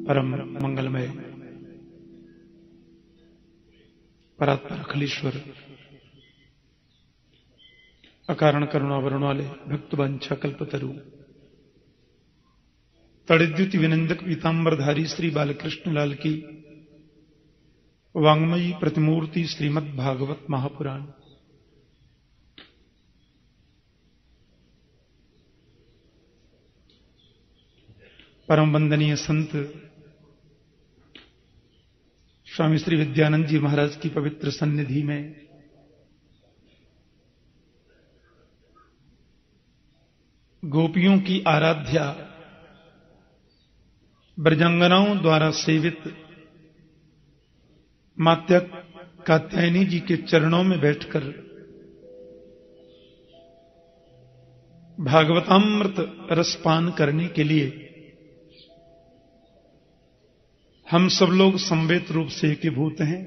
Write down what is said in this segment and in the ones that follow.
परम मंगलमय परात्पर अखिलेश्वर अकारण करुणावरण वाले भक्त वंशा कल्पतरु तड़िद्युति विनंदक पीतांबरधारी श्री बालकृष्ण लाल की वांग्मयी प्रतिमूर्ति श्रीमद् भागवत महापुराण परम वंदनीय संत स्वामी श्री विद्यानंद जी महाराज की पवित्र सन्निधि में गोपियों की आराध्या ब्रजांगनाओं द्वारा सेवित माता कात्यायनी जी के चरणों में बैठकर भागवतामृत रसपान करने के लिए हम सब लोग संवेद रूप से एकीभूत हैं।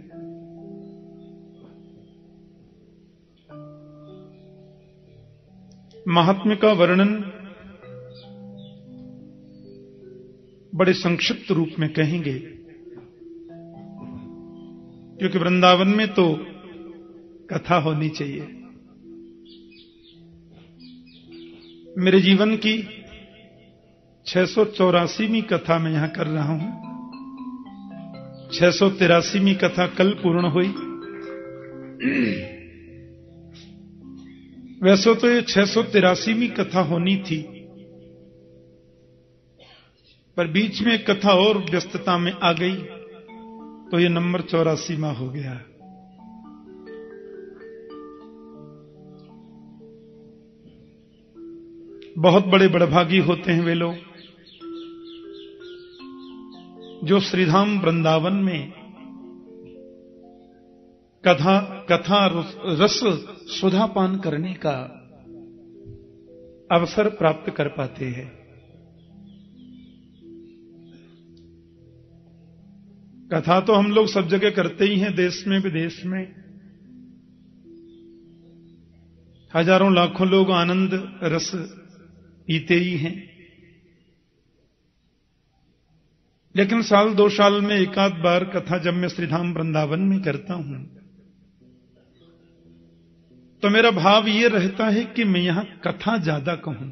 महात्म्य का वर्णन बड़े संक्षिप्त रूप में कहेंगे, क्योंकि वृंदावन में तो कथा होनी चाहिए। मेरे जीवन की 684वीं कथा मैं यहां कर रहा हूं। 683वीं कथा कल पूर्ण हुई। वैसे तो ये 683वीं कथा होनी थी, पर बीच में कथा और व्यस्तता में आ गई तो ये नंबर 84वां हो गया। बहुत बड़े बड़भागी होते हैं वे लोग जो श्रीधाम वृंदावन में कथा रस सुधापान करने का अवसर प्राप्त कर पाते हैं। कथा तो हम लोग सब जगह करते ही हैं, देश में विदेश में हजारों लाखों लोग आनंद रस पीते ही हैं। लेकिन साल 2 साल में एक आध बार कथा जब मैं श्रीधाम वृंदावन में करता हूं तो मेरा भाव यह रहता है कि मैं यहां कथा ज्यादा कहूं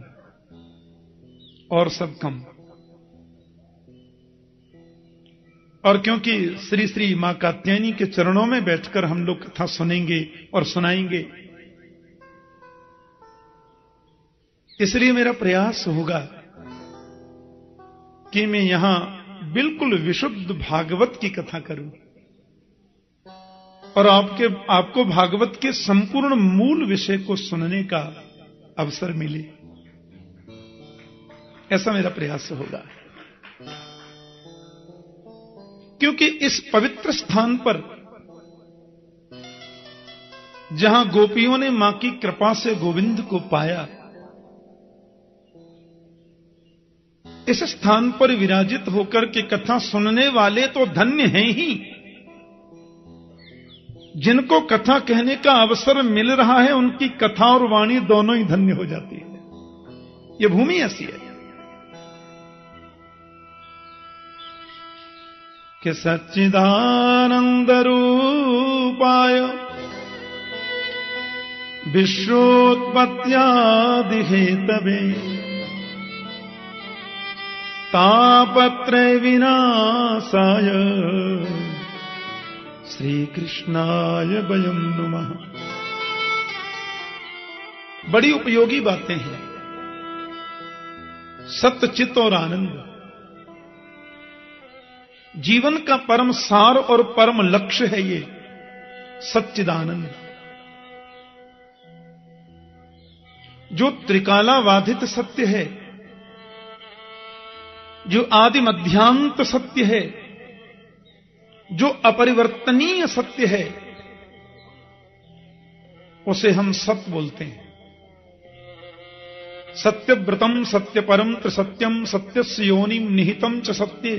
और सब कम। और क्योंकि श्री श्री मां कात्यायनी के चरणों में बैठकर हम लोग कथा सुनेंगे और सुनाएंगे, इसलिए मेरा प्रयास होगा कि मैं यहां बिल्कुल विशुद्ध भागवत की कथा करूं और आपको भागवत के संपूर्ण मूल विषय को सुनने का अवसर मिले, ऐसा मेरा प्रयास होगा। क्योंकि इस पवित्र स्थान पर जहां गोपियों ने मां की कृपा से गोविंद को पाया, इस स्थान पर विराजित होकर के कथा सुनने वाले तो धन्य हैं ही, जिनको कथा कहने का अवसर मिल रहा है उनकी कथा और वाणी दोनों ही धन्य हो जाती है। यह भूमि ऐसी है कि सच्चिदानंद रूपाय विश्वोत्पत्त्यादि हेतवे तापत्रय विनाशाय श्री कृष्णाय वयं नमः। बड़ी उपयोगी बातें हैं। सत्य, चित्त और आनंद जीवन का परम सार और परम लक्ष्य है। ये सच्चिदानंद जो त्रिकालावाधित सत्य है, जो आदि मध्यांत सत्य है, जो अपरिवर्तनीय सत्य है, उसे हम सत्य बोलते हैं। सत्यव्रतम सत्यपरम त्रिसत्यम सत्यस्य योनिम निहितम च सत्ये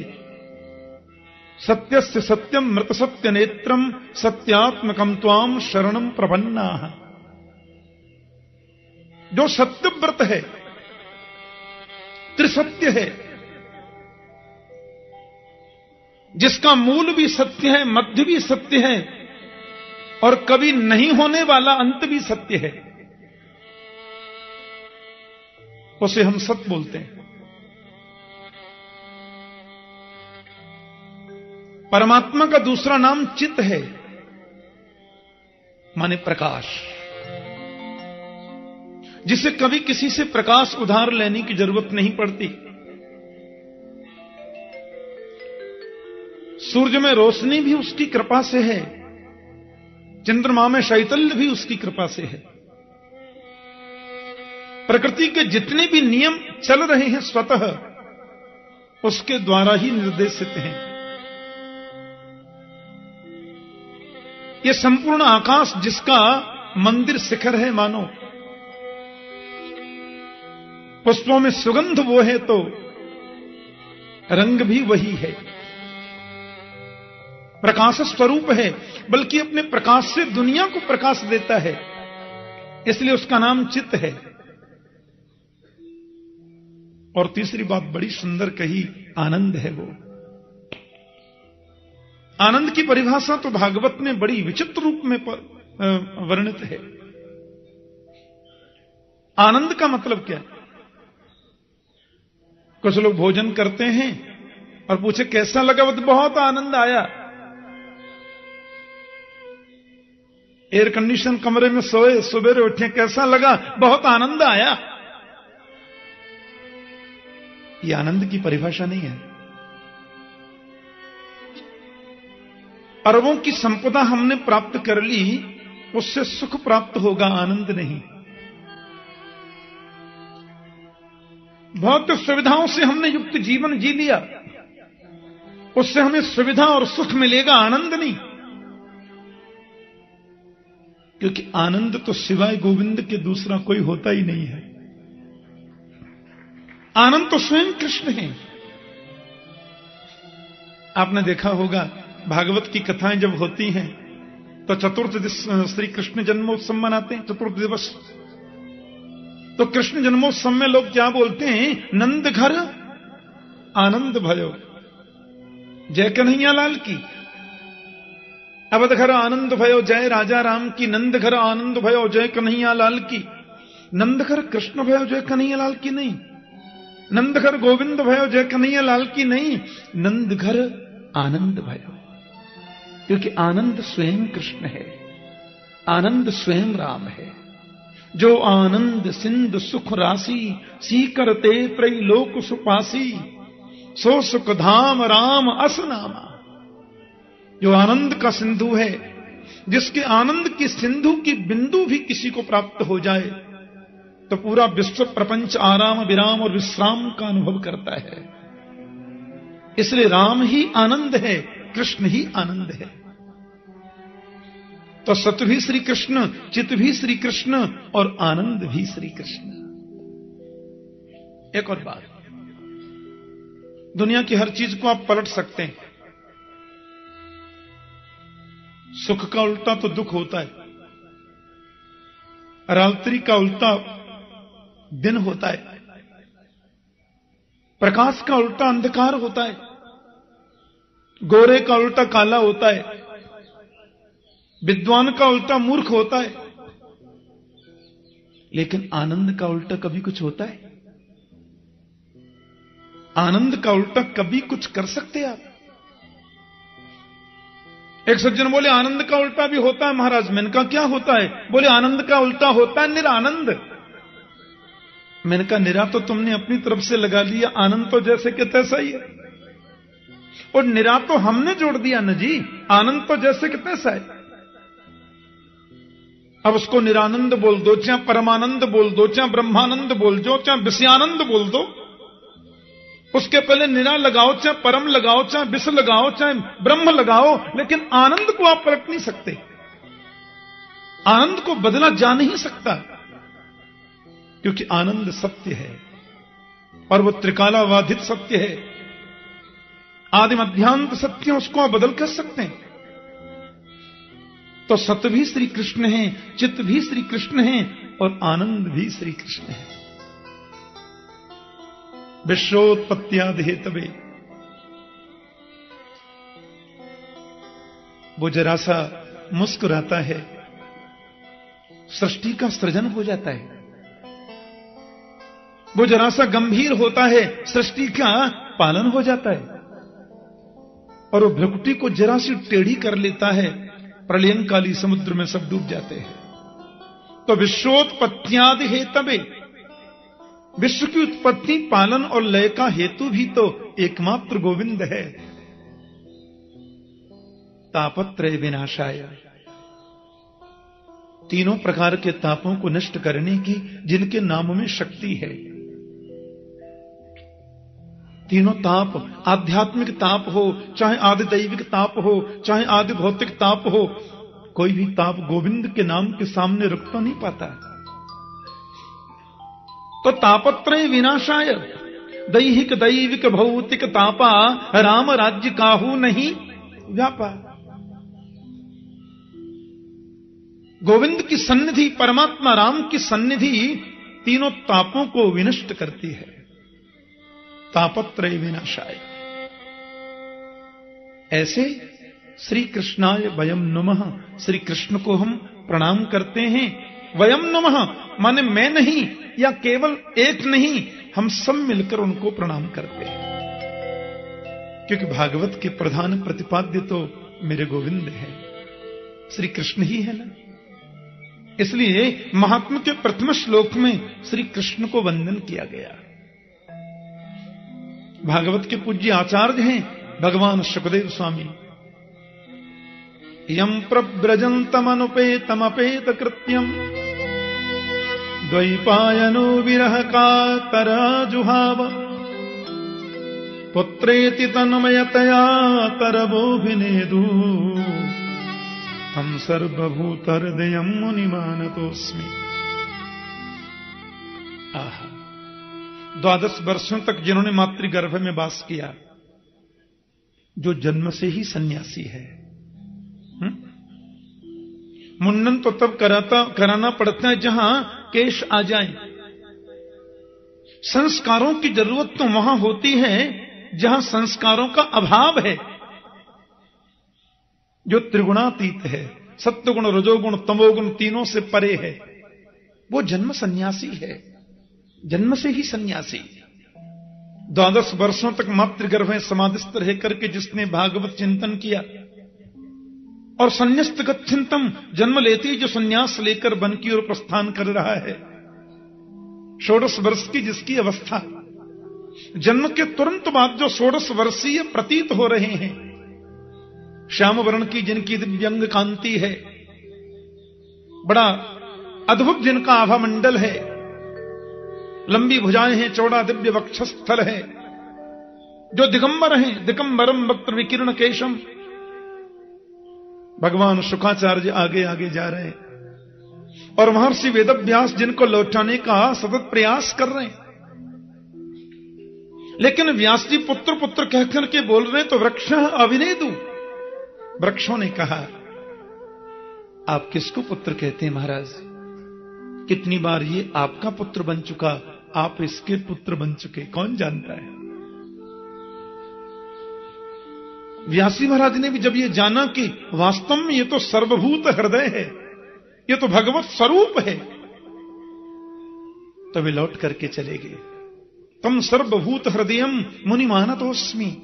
सत्यस्य सत्यम मृत सत्य नेत्रम सत्यात्मकम त्वाम शरणम प्रपन्नाः। जो सत्यव्रत है, त्रिसत्य है, जिसका मूल भी सत्य है, मध्य भी सत्य है और कभी नहीं होने वाला अंत भी सत्य है, उसे हम सत्य बोलते हैं। परमात्मा का दूसरा नाम चित है, माने प्रकाश, जिसे कभी किसी से प्रकाश उधार लेने की जरूरत नहीं पड़ती। सूर्य में रोशनी भी उसकी कृपा से है, चंद्रमा में शैतल्य भी उसकी कृपा से है। प्रकृति के जितने भी नियम चल रहे हैं स्वतः उसके द्वारा ही निर्देशित हैं। यह संपूर्ण आकाश जिसका मंदिर शिखर है, मानो पुष्पों में सुगंध वो है तो रंग भी वही है, प्रकाश स्वरूप है, बल्कि अपने प्रकाश से दुनिया को प्रकाश देता है, इसलिए उसका नाम चित्त है। और तीसरी बात बड़ी सुंदर कही, आनंद है वो। आनंद की परिभाषा तो भागवत में बड़ी विचित्र रूप में वर्णित है। आनंद का मतलब क्या है? कुछ लोग भोजन करते हैं और पूछे कैसा लगा, वो तो बहुत आनंद आया। एयर कंडीशन कमरे में सोए, सवेरे उठे, कैसा लगा, बहुत आनंद आया। यह आनंद की परिभाषा नहीं है। अरबों की संपदा हमने प्राप्त कर ली, उससे सुख प्राप्त होगा, आनंद नहीं। बहुत सुविधाओं से हमने युक्त जीवन जी लिया, उससे हमें सुविधा और सुख मिलेगा, आनंद नहीं। क्योंकि आनंद तो सिवाय गोविंद के दूसरा कोई होता ही नहीं है। आनंद तो स्वयं कृष्ण है। आपने देखा होगा भागवत की कथाएं जब होती हैं तो चतुर्थ श्री कृष्ण जन्मोत्सव मनाते हैं, चतुर्थ दिवस। तो कृष्ण जन्मोत्सव में लोग क्या बोलते हैं? नंद घर आनंद भयो, जय कन्हैया लाल की। अवध घर आनंद भयो, जय राजा राम की। नंद घर आनंद भयो, जय कन्हैया लाल की। नंद घर कृष्ण भयो, जय कन्हैया लाल की नहीं। नंद घर गोविंद भयो, जय कन्हैया लाल की नहीं। नंद घर आनंद भयो, क्योंकि आनंद स्वयं कृष्ण है, आनंद स्वयं राम है। जो आनंद सिंधु सुख राशि, सीकरते त्रैलोक सुपासी। सो सुख धाम राम अस नामा। जो आनंद का सिंधु है, जिसके आनंद की सिंधु की बिंदु भी किसी को प्राप्त हो जाए तो पूरा विश्व प्रपंच आराम विराम और विश्राम का अनुभव करता है। इसलिए राम ही आनंद है, कृष्ण ही आनंद है। तो सत्य भी श्री कृष्ण, चित भी श्री कृष्ण और आनंद भी श्री कृष्ण। एक और बात, दुनिया की हर चीज को आप पलट सकते हैं। सुख का उल्टा तो दुख होता है, रात्रि का उल्टा दिन होता है, प्रकाश का उल्टा अंधकार होता है, गोरे का उल्टा काला होता है, विद्वान का उल्टा मूर्ख होता है। लेकिन आनंद का उल्टा कभी कुछ होता है? आनंद का उल्टा कभी कुछ कर सकते आप? एक सज्जन बोले आनंद का उल्टा भी होता है महाराज। मैंने कहा क्या होता है? बोले आनंद का उल्टा होता है निरानंद। मैंने कहा निरा तो तुमने अपनी तरफ से लगा लिया, आनंद तो जैसे कि तैसा ही है। और निरा तो हमने जोड़ दिया न जी, आनंद तो जैसे कि तैसा है। अब उसको निरानंद बोल दो, चाहे परमानंद बोल दो, चाहे ब्रह्मानंद बोल दो, चाहे विषयानंद बोल दो, उसके पहले निरा लगाओ, चाहे परम लगाओ, चाहे विष लगाओ, चाहे ब्रह्म लगाओ, लेकिन आनंद को आप पलट नहीं सकते। आनंद को बदला जा नहीं सकता, क्योंकि आनंद सत्य है और वो त्रिकालावाधित सत्य है, आदि मध्यांत सत्य, उसको आप बदल कर सकते हैं। तो सत्य भी श्री कृष्ण है, चित्त भी श्री कृष्ण है और आनंद भी श्री कृष्ण है। विश्वोत्पत्त्यादि हेतवे वो जरा सा मुस्कुराता है, सृष्टि का सृजन हो जाता है। वो जरा सा गंभीर होता है, सृष्टि का पालन हो जाता है। और वो भ्रुकुटी को जरा सी टेढ़ी कर लेता है, प्रलयंकाली समुद्र में सब डूब जाते हैं। तो विश्वोत्पत्त्यादि हेतवे, विश्व की उत्पत्ति, पालन और लय का हेतु भी तो एकमात्र गोविंद है। तापत्रय विनाशाय, तीनों प्रकार के तापों को नष्ट करने की जिनके नाम में शक्ति है। तीनों ताप, आध्यात्मिक ताप हो, चाहे आदि दैविक ताप हो, चाहे आदि भौतिक ताप हो, कोई भी ताप गोविंद के नाम के सामने रुक तो नहीं पाता। तो तापत्रय विनाशाय, दैहिक दैविक भौतिक तापा, राम राज्य काहू नहीं व्यापा। गोविंद की सन्निधि, परमात्मा राम की सन्निधि तीनों तापों को विनष्ट करती है। तापत्रय विनाशाय। ऐसे श्री कृष्णाय वयम नुमः, श्री कृष्ण को हम प्रणाम करते हैं। वयम नुमः माने मैं नहीं या केवल एक नहीं, हम सब मिलकर उनको प्रणाम करते हैं। क्योंकि भागवत के प्रधान प्रतिपाद्य तो मेरे गोविंद है, श्री कृष्ण ही है ना। इसलिए महात्मा के प्रथम श्लोक में श्री कृष्ण को वंदन किया गया। भागवत के पूज्य आचार्य हैं भगवान शुकदेव स्वामी। यम प्रव्रजन्तमनुपेतमपेत कृत्यम, द्वैपायनो विरह कातराजुहाव, पुत्रेति तन्मयतया तरवोऽभिनेदु, हम सर्वभूतहृदयं मुनिमानतोऽस्मि। आहा, 12 वर्षों तक जिन्होंने मातृगर्भ में वास किया, जो जन्म से ही सन्यासी है। मुंडन तो तब कराना पड़ता है जहां केश आ जाए। संस्कारों की जरूरत तो वहां होती है जहां संस्कारों का अभाव है। जो त्रिगुणातीत है, सत्वगुण रजोगुण तमोगुण तीनों से परे है, वो जन्म सन्यासी है, जन्म से ही सन्यासी। 12 वर्षों तक मातृगर्भ में समाधिस्थ रह करके जिसने भागवत चिंतन किया और संन्यस्त गच्छन्तम, जन्म लेते ही जो संन्यास लेकर वन की ओर प्रस्थान कर रहा है, 16 वर्ष की जिसकी अवस्था, जन्म के तुरंत बाद जो 16 वर्षीय प्रतीत हो रहे हैं, श्याम वर्ण की जिनकी दिव्यांग कांति है, बड़ा अद्भुत जिनका आभा मंडल है, लंबी भुजाएं हैं, चौड़ा दिव्य वक्षस्थल है, जो दिगंबर हैं, दिगंबरम वक्त्र विकीर्ण केशम। भगवान शुकाचार्य आगे आगे जा रहे हैं और महर्षि वेदव्यास जिनको लौटाने का सतत प्रयास कर रहे हैं। लेकिन व्यास जी पुत्र पुत्र कहकर के बोल रहे तो वृक्ष अभिनेदु, वृक्षों ने कहा आप किसको पुत्र कहते हैं महाराज? कितनी बार ये आपका पुत्र बन चुका, आप इसके पुत्र बन चुके, कौन जानता है। व्यासी महाराज ने भी जब ये जाना कि वास्तव में ये तो सर्वभूत हृदय है, ये तो भगवत स्वरूप है, तो वे लौट करके चले गए। तम सर्वभूत हृदयम मुनिमानतोस्मि।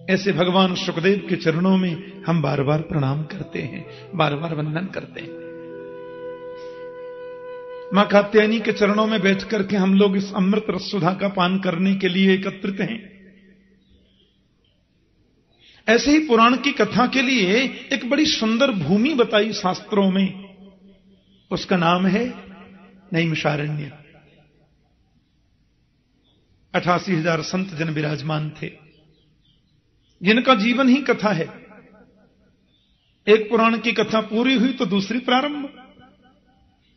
ऐसे भगवान शुकदेव के चरणों में हम बार बार प्रणाम करते हैं, बार बार वंदन करते हैं। मां कात्यायनी के चरणों में बैठ करके हम लोग इस अमृत रससुधा का पान करने के लिए एकत्रित हैं। ऐसे ही पुराण की कथा के लिए एक बड़ी सुंदर भूमि बताई शास्त्रों में, उसका नाम है नैमिषारण्य। 88,000 संत जन विराजमान थे, जिनका जीवन ही कथा है। एक पुराण की कथा पूरी हुई तो दूसरी प्रारंभ।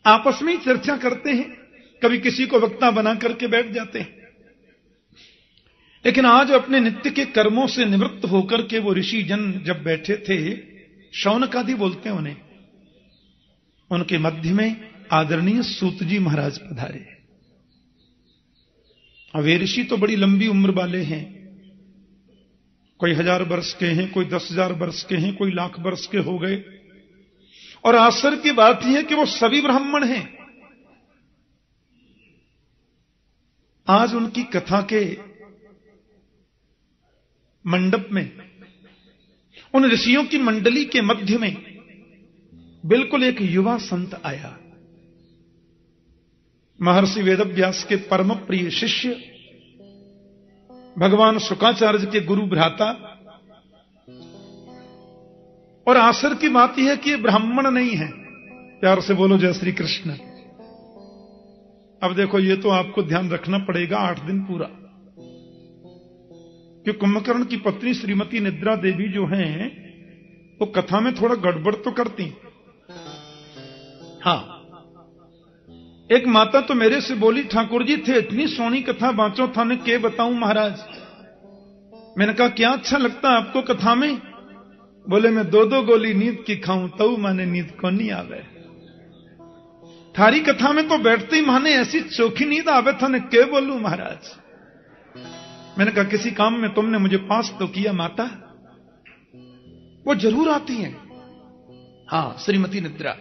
आपस में ही चर्चा करते हैं, कभी किसी को वक्ता बना करके बैठ जाते हैं। लेकिन आज अपने नित्य के कर्मों से निवृत्त होकर के वो ऋषि जन जब बैठे थे, शौनकादि बोलते हैं उन्हें, उनके मध्य में आदरणीय सूत जी महाराज पधारे। वे ऋषि तो बड़ी लंबी उम्र वाले हैं, कोई 1000 वर्ष के हैं, कोई 10,000 वर्ष के हैं, कोई लाख वर्ष के हो गए। और आश्चर्य की बात यह है कि वो सभी ब्राह्मण हैं। आज उनकी कथा के मंडप में, उन ऋषियों की मंडली के मध्य में बिल्कुल एक युवा संत आया। महर्षि वेदव्यास के परम प्रिय शिष्य, भगवान शुकाचार्य के गुरु भ्राता। और आश्चर्य की बात यह है कि ये ब्राह्मण नहीं है। प्यार से बोलो जय श्री कृष्ण। अब देखो, ये तो आपको ध्यान रखना पड़ेगा 8 दिन पूरा, कि कुंभकर्ण की पत्नी श्रीमती निद्रा देवी जो हैं, वो कथा में थोड़ा गड़बड़ तो करती। हां, एक माता तो मेरे से बोली, ठाकुर जी थे इतनी सोनी कथा बांचो थाने के बताऊं महाराज। मैंने कहा क्या अच्छा लगता है आपको कथा में? बोले मैं 2-2 गोली नींद की खाऊं तो माने नींद को नहीं आवे। थारी कथा में तो बैठते ही माने ऐसी चोखी नींद आवे थाने के बोलूं महाराज। मैंने कहा किसी काम में तुमने मुझे पास तो किया माता। वो जरूर आती हैं। हां, श्रीमती निद्रा।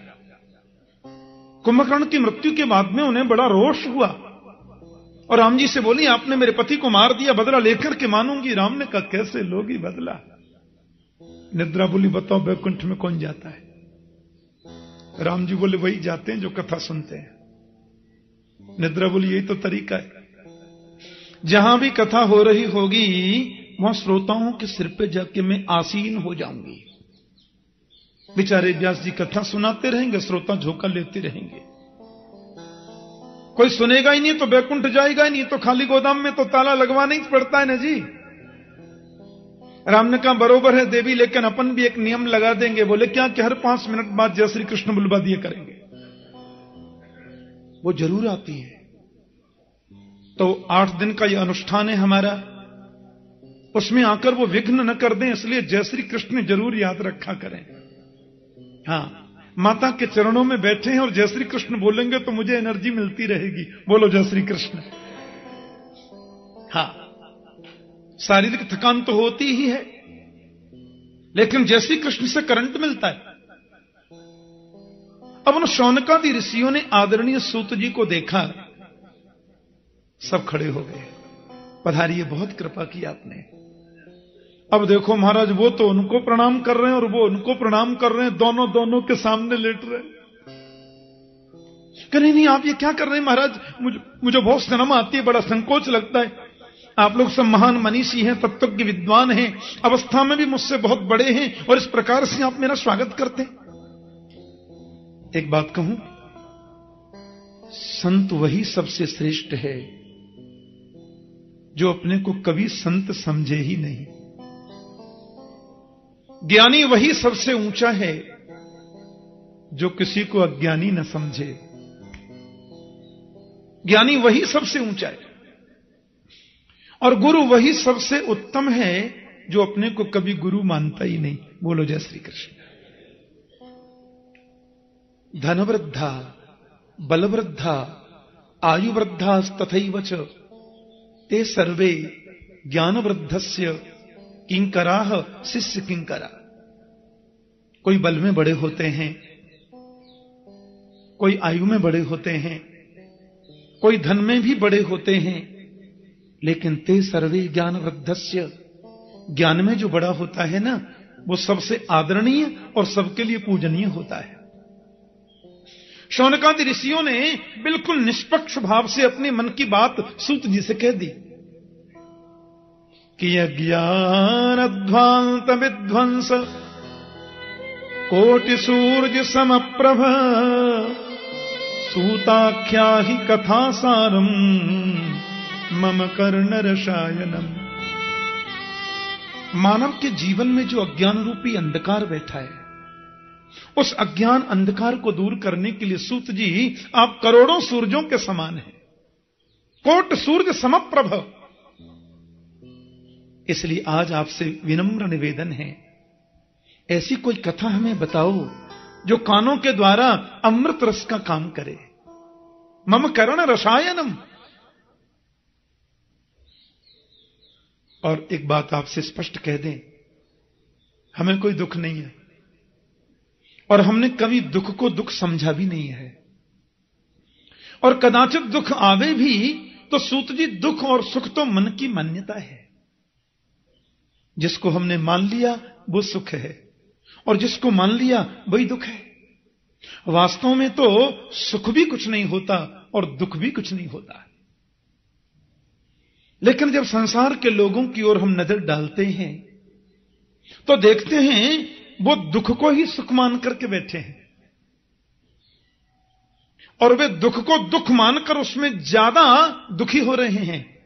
कुंभकर्ण की मृत्यु के बाद में उन्हें बड़ा रोष हुआ और राम जी से बोली, आपने मेरे पति को मार दिया, बदला लेकर के मानूंगी। राम ने कहा कैसे लोगी बदला? निद्रा बोली, बताओ बैकुंठ में कौन जाता है? राम जी बोले, वही जाते हैं जो कथा सुनते हैं। निद्रा बोली, यही तो तरीका है। जहां भी कथा हो रही होगी वहां श्रोताओं के सिर पे जाके मैं आसीन हो जाऊंगी। बेचारे व्यास जी कथा सुनाते रहेंगे, श्रोता झोंका लेते रहेंगे। कोई सुनेगा ही नहीं तो बैकुंठ जाएगा ही नहीं, तो खाली गोदाम में तो ताला लगवाना ही पड़ता है ना जी। राम ने कहा बरोबर है देवी, लेकिन अपन भी एक नियम लगा देंगे। बोले क्या? कि हर 5 मिनट बाद जय श्री कृष्ण बुलवा दिए करेंगे। वो जरूर आती है। तो 8 दिन का यह अनुष्ठान है हमारा, उसमें आकर वो विघ्न न कर दें, इसलिए जय श्री कृष्ण जरूर याद रखा करें। हां, माता के चरणों में बैठे हैं और जय श्री कृष्ण बोलेंगे तो मुझे एनर्जी मिलती रहेगी। बोलो जय श्री कृष्ण। हां, शारीरिक थकान तो होती ही है, लेकिन जय श्री कृष्ण से करंट मिलता है। अब उन शौनकादि ऋषियों ने आदरणीय सूत जी को देखा, सब खड़े हो गए। पधारिए, बहुत कृपा की आपने। अब देखो महाराज, वो तो उनको प्रणाम कर रहे हैं और वो उनको प्रणाम कर रहे हैं, दोनों के सामने लेट रहे हैं। नहीं, आप ये क्या कर रहे हैं महाराज? मुझे बहुत शर्म आती है, बड़ा संकोच लगता है। आप लोग सब महान मनीषी हैं, तत्वज्ञ विद्वान हैं, अवस्था में भी मुझसे बहुत बड़े हैं, और इस प्रकार से आप मेरा स्वागत करते हैं। एक बात कहूं, संत वही सबसे श्रेष्ठ है जो अपने को कभी संत समझे ही नहीं। ज्ञानी वही सबसे ऊंचा है जो किसी को अज्ञानी न समझे। ज्ञानी वही सबसे ऊंचा है। और गुरु वही सबसे उत्तम है जो अपने को कभी गुरु मानता ही नहीं। बोलो जय श्री कृष्ण। धनवृद्धा बलवृद्धा आयुवृद्धास्तथैव च ते सर्वे ज्ञानवृद्धस्य किंकराः शिष्य किंकरा। कोई बल में बड़े होते हैं, कोई आयु में बड़े होते हैं, कोई धन में भी बड़े होते हैं, लेकिन ते सर्वे ज्ञानवृद्धस्य, ज्ञान में जो बड़ा होता है ना, वो सबसे आदरणीय और सबके लिए पूजनीय होता है। शौनकादि ऋषियों ने बिल्कुल निष्पक्ष भाव से अपने मन की बात सूत जी से कह दी कि अज्ञान अध्वांत विध्वंस कोटि सूर्य समप्रभ सूताख्या ही कथा सारम मम कर्ण रसायनम। मानव के जीवन में जो अज्ञान रूपी अंधकार बैठा है, उस अज्ञान अंधकार को दूर करने के लिए सूत जी आप करोड़ों सूरजों के समान हैं, कोट सूर्य समप्रभ। इसलिए आज आपसे विनम्र निवेदन है, ऐसी कोई कथा हमें बताओ जो कानों के द्वारा अमृत रस का काम करे। मम कर्ण रसायनम। और एक बात आपसे स्पष्ट कह दें, हमें कोई दुख नहीं है और हमने कभी दुख को दुख समझा भी नहीं है। और कदाचित दुख आवे भी तो सूत जी दुख और सुख तो मन की मान्यता है। जिसको हमने मान लिया वो सुख है और जिसको मान लिया वही दुख है। वास्तव में तो सुख भी कुछ नहीं होता और दुख भी कुछ नहीं होता। लेकिन जब संसार के लोगों की ओर हम नजर डालते हैं तो देखते हैं वो दुख को ही सुख मान करके बैठे हैं और वे दुख को दुख मानकर उसमें ज्यादा दुखी हो रहे हैं,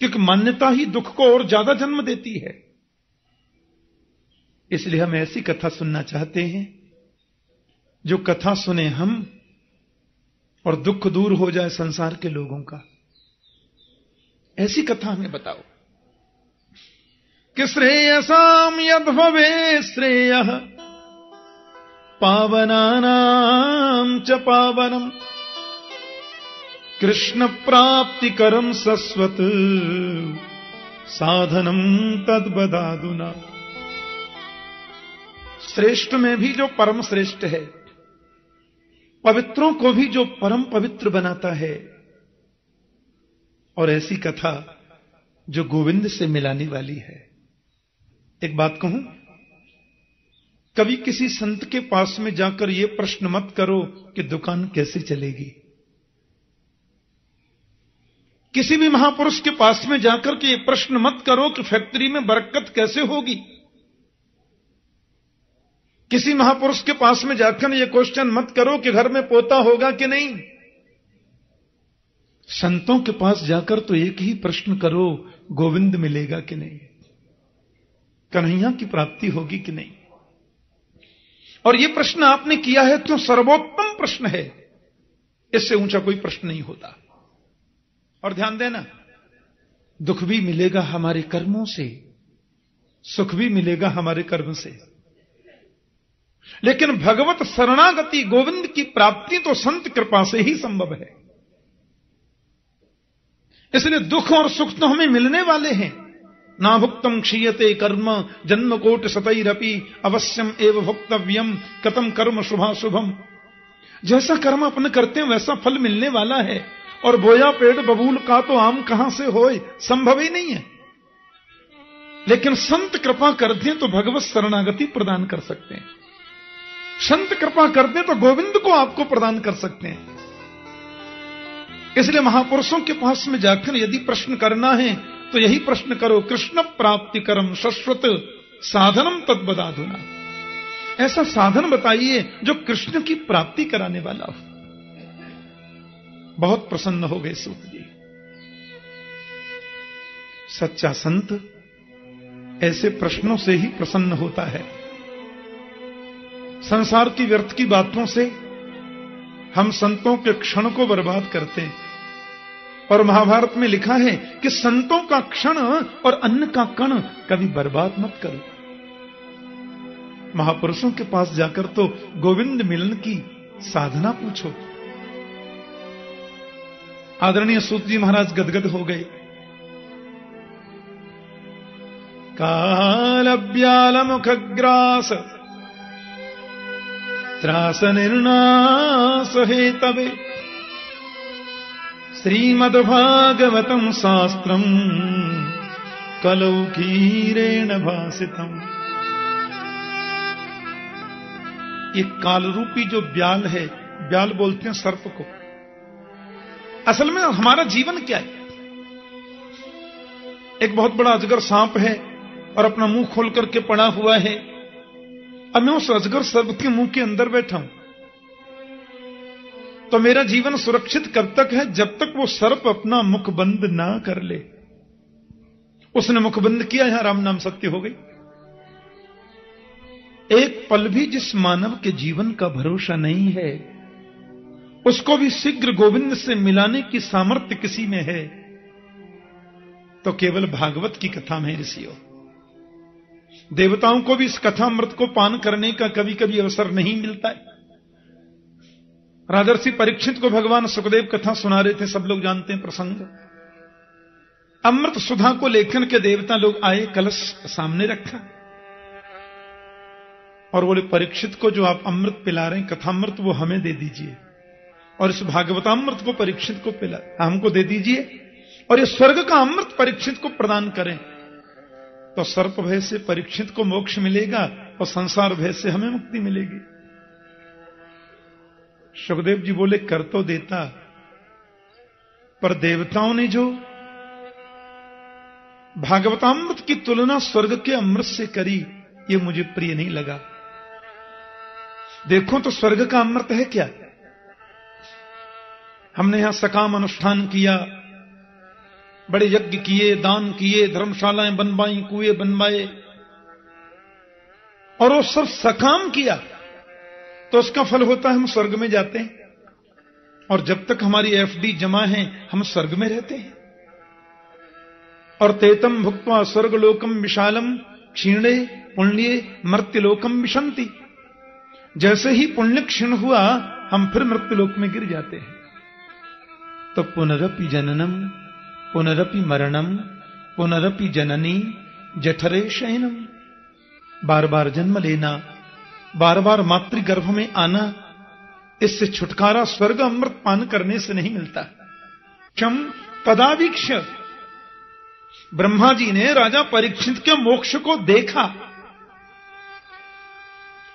क्योंकि मान्यता ही दुख को और ज्यादा जन्म देती है। इसलिए हम ऐसी कथा सुनना चाहते हैं जो कथा सुने हम और दुख दूर हो जाए संसार के लोगों का। ऐसी कथा हमें बताओ कि श्रेयसाम यद भवे श्रेयः पावनानां च पावनम् कृष्ण प्राप्तिकरं सस्वत साधनम तद बदादुना। श्रेष्ठ में भी जो परम श्रेष्ठ है, पवित्रों को भी जो परम पवित्र बनाता है, और ऐसी कथा जो गोविंद से मिलाने वाली है। एक बात कहूं, कभी किसी संत के पास में जाकर यह प्रश्न मत करो कि दुकान कैसे चलेगी। किसी भी महापुरुष के पास में जाकर के यह प्रश्न मत करो कि फैक्ट्री में बरकत कैसे होगी। किसी महापुरुष के पास में जाकर यह क्वेश्चन मत करो कि घर में पोता होगा कि नहीं। संतों के पास जाकर तो एक ही प्रश्न करो, गोविंद मिलेगा कि नहीं, कन्हैया की प्राप्ति होगी कि नहीं। और यह प्रश्न आपने किया है तो सर्वोत्तम प्रश्न है, इससे ऊंचा कोई प्रश्न नहीं होता। और ध्यान देना, दुख भी मिलेगा हमारे कर्मों से, सुख भी मिलेगा हमारे कर्म से, लेकिन भगवत शरणागति गोविंद की प्राप्ति तो संत कृपा से ही संभव है। इसलिए दुख और सुख तो हमें मिलने वाले हैं। ना भुक्तम क्षीयते कर्म जन्म कोटि शतैरपि अवश्यम एव भुक्तव्यम कतम कर्म शुभाशुभम। जैसा कर्म अपन करते हैं वैसा फल मिलने वाला है, और बोया पेड़ बबूल का तो आम कहां से होए, संभव ही नहीं है। लेकिन संत कृपा कर दें तो भगवत शरणागति प्रदान कर सकते हैं। संत कृपा कर दें तो गोविंद को आपको प्रदान कर सकते हैं। इसलिए महापुरुषों के पास में जाकर यदि प्रश्न करना है तो यही प्रश्न करो, कृष्ण प्राप्ति करम शाश्वत साधनम तद बदाधुना। ऐसा साधन बताइए जो कृष्ण की प्राप्ति कराने वाला हो। बहुत प्रसन्न हो गए सूत जी। सच्चा संत ऐसे प्रश्नों से ही प्रसन्न होता है। संसार की व्यर्थ की बातों से हम संतों के क्षण को बर्बाद करते हैं। और महाभारत में लिखा है कि संतों का क्षण और अन्न का कण कभी बर्बाद मत करो। महापुरुषों के पास जाकर तो गोविंद मिलन की साधना पूछो। आदरणीय सूत जी महाराज गदगद हो गए। कालव्याल मुखग्रास त्रास निर्नाश हेतवे श्रीमद्भागवतम शास्त्रम कलौ क्षीरेण भासितम। ये कालरूपी जो ब्याल है, ब्याल बोलते हैं सर्प को। असल में हमारा जीवन क्या है? एक बहुत बड़ा अजगर सांप है और अपना मुंह खोल करके पड़ा हुआ है। अब मैं उस अजगर सर्प के मुंह के अंदर बैठा हूं, तो मेरा जीवन सुरक्षित कब तक है? जब तक वो सर्प अपना मुख बंद ना कर ले। उसने मुख बंद किया, यहां राम नाम सत्य हो गई। एक पल भी जिस मानव के जीवन का भरोसा नहीं है, उसको भी शीघ्र गोविंद से मिलाने की सामर्थ्य किसी में है तो केवल भागवत की कथा में ऋषियों। देवताओं को भी इस कथामृत को पान करने का कभी कभी अवसर नहीं मिलता है। राजर्षि परीक्षित को भगवान सुखदेव कथा सुना रहे थे, सब लोग जानते हैं प्रसंग। अमृत सुधा को लेकर के देवता लोग आए, कलश सामने रखा और बोले परीक्षित को जो आप अमृत पिला रहे हैं कथामृत, वो हमें दे दीजिए, और इस भागवतामृत को परीक्षित को हमको दे दीजिए, और ये स्वर्ग का अमृत परीक्षित को प्रदान करें, तो सर्प भय से परीक्षित को मोक्ष मिलेगा और संसार भय से हमें मुक्ति मिलेगी। सुखदेव जी बोले कर तो देता, पर देवताओं ने जो भागवतामृत की तुलना स्वर्ग के अमृत से करी, ये मुझे प्रिय नहीं लगा। देखो तो स्वर्ग का अमृत है क्या? हमने यहां सकाम अनुष्ठान किया, बड़े यज्ञ किए, दान किए, धर्मशालाएं बनवाई, कुएं बनवाए, और वो सब सकाम किया तो उसका फल होता है हम स्वर्ग में जाते हैं, और जब तक हमारी एफडी जमा है हम स्वर्ग में रहते हैं। और तेतम भुक्त्वा स्वर्गलोकम विशालम क्षीणे पुण्ये मर्त्यलोकम विशंति, जैसे ही पुण्य क्षीण हुआ हम फिर मृत्युलोक में गिर जाते हैं। तो पुनरपि जननम पुनरपि मरणम पुनरपि जननी जठरे शयनम, बार बार जन्म लेना, बार बार मातृगर्भ में आना, इससे छुटकारा स्वर्ग अमृत पान करने से नहीं मिलता। क्षम तदावीक्ष, ब्रह्मा जी ने राजा परीक्षित के मोक्ष को देखा,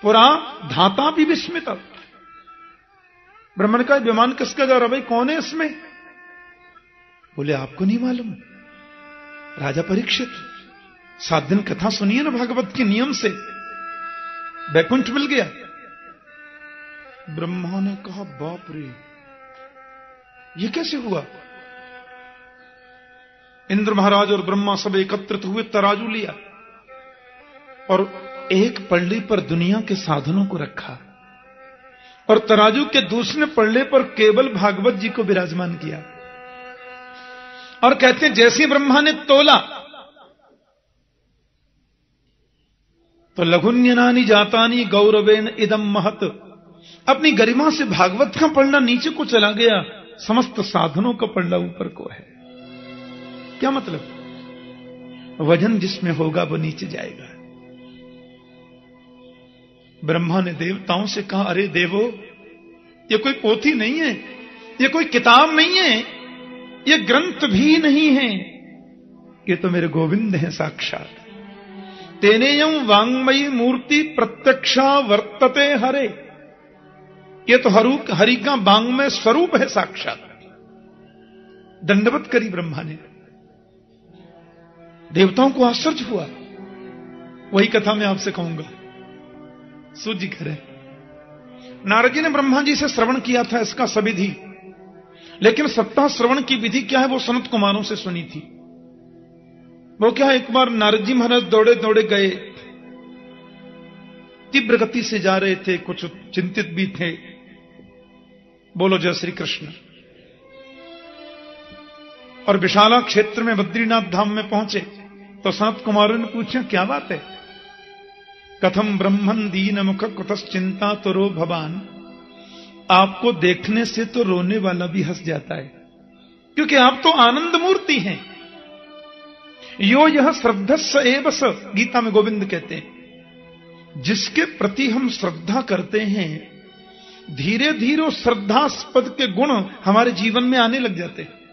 पुरा धाता भी विस्मित। ब्रह्मण का विमान किसका जा रहा, भाई कौन है इसमें? बोले आपको नहीं मालूम, राजा परीक्षित 7 दिन कथा सुनिए ना भागवत के नियम से, बैकुंठ मिल गया। ब्रह्मा ने कहा बाप रे, ये कैसे हुआ? इंद्र महाराज और ब्रह्मा सब एकत्रित हुए, तराजू लिया और एक पल्ले पर दुनिया के साधनों को रखा, और तराजू के दूसरे पल्ले पर केवल भागवत जी को विराजमान किया, और कहते हैं जैसे ब्रह्मा ने तोला तो लघुन्यनानि जातानि गौरवेन इदम महत, अपनी गरिमा से भागवत का पढ़ना नीचे को चला गया, समस्त साधनों का पढ़ना ऊपर को है। क्या मतलब? वजन जिसमें होगा वो नीचे जाएगा। ब्रह्मा ने देवताओं से कहा अरे देवो, ये कोई पोथी नहीं है, ये कोई किताब नहीं है, ये ग्रंथ भी नहीं है, ये तो मेरे गोविंद हैं साक्षात। तेनेयम वांगमयी मूर्ति प्रत्यक्षा वर्तते हरे, ये तो हरि का वांगमय स्वरूप है साक्षात। दंडवत करी ब्रह्मा ने। देवताओं को आश्चर्य हुआ। वही कथा मैं आपसे कहूंगा, सूत जी करें। नारद जी ने ब्रह्मा जी से श्रवण किया था इसका सविधि, लेकिन सप्ताह श्रवण की विधि क्या है वो सनत कुमारों से सुनी थी। वो क्या है, एक बार नारद जी महाराज दौड़े दौड़े गए, तीव्र गति से जा रहे थे, कुछ चिंतित भी थे। बोलो जय श्री कृष्ण। और विशाला क्षेत्र में बद्रीनाथ धाम में पहुंचे तो सनत कुमारों ने पूछा क्या बात है? कथम ब्रह्मन दीन मुख कुतश्चिंता तुरो भवान, आपको देखने से तो रोने वाला भी हंस जाता है, क्योंकि आप तो आनंद मूर्ति हैं। यो यह श्रद्धस्स एव स, गीता में गोविंद कहते हैं, जिसके प्रति हम श्रद्धा करते हैं धीरे धीरे श्रद्धास्पद के गुण हमारे जीवन में आने लग जाते हैं।